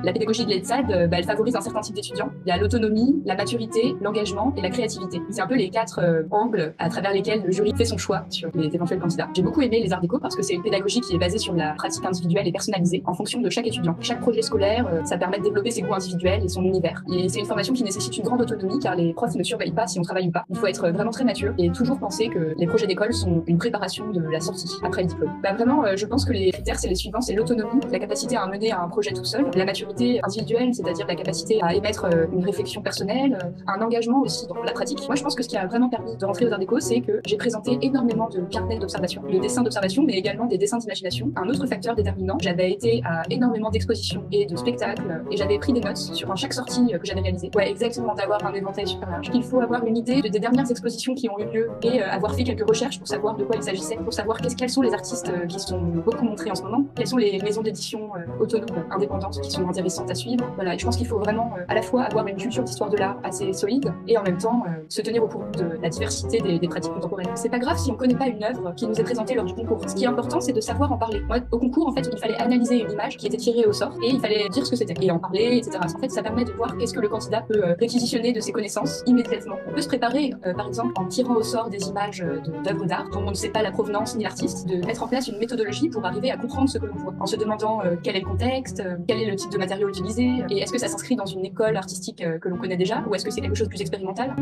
La pédagogie de l'ETSAD, elle favorise un certain type d'étudiants. Il y a l'autonomie, la maturité, l'engagement et la créativité. C'est un peu les quatre angles à travers lesquels le jury fait son choix sur les éventuels candidats. J'ai beaucoup aimé les arts déco parce que c'est une pédagogie qui est basée sur la pratique individuelle et personnalisée en fonction de chaque étudiant. Chaque projet scolaire, ça permet de développer ses goûts individuels et son univers. Et c'est une formation qui nécessite une grande autonomie car les profs ne surveillent pas si on travaille ou pas. Il faut être vraiment très mature et toujours penser que les projets d'école sont une préparation de la sortie après le diplôme. Vraiment, je pense que les critères, c'est les suivants, c'est l'autonomie, la capacité à mener un projet tout seul, la maturité individuelle, c'est-à-dire la capacité à émettre une réflexion personnelle, un engagement aussi dans la pratique. Moi, je pense que ce qui a vraiment permis de rentrer aux Arts Déco, c'est que j'ai présenté énormément de carnets d'observation, de dessins d'observation, mais également des dessins d'imagination. Un autre facteur déterminant, j'avais été à énormément d'expositions et de spectacles, et j'avais pris des notes sur chaque sortie que j'avais réalisée. Ouais, exactement, d'avoir un éventail super large. Il faut avoir une idée des dernières expositions qui ont eu lieu et avoir fait quelques recherches pour savoir de quoi il s'agissait, pour savoir quels sont les artistes qui sont beaucoup montrés en ce moment, quelles sont les maisons d'édition autonomes, indépendantes qui sont intéressantes à suivre. Voilà, et je pense qu'il faut vraiment à la fois avoir une culture d'histoire de l'art assez solide et en même temps se tenir au courant de la diversité des pratiques contemporaines. C'est pas grave si on connaît pas une œuvre qui nous est présentée lors du concours. Ce qui est important, c'est de savoir en parler. Moi, au concours, en fait, il fallait analyser une image qui était tirée au sort et il fallait dire ce que c'était et en parler, etc. En fait, ça permet de voir qu'est-ce que le candidat peut réquisitionner de ses connaissances immédiatement. On peut se préparer, par exemple, en tirant au sort des images d'œuvres d'art dont on ne sait pas la provenance ni l'artiste, de mettre en place une méthodologie pour arriver à comprendre ce que l'on voit, en se demandant quel est le contexte, quel est le type de matériau utilisé, et est-ce que ça s'inscrit dans une école artistique que l'on connaît déjà, ou est-ce que c'est quelque chose de plus expérimental.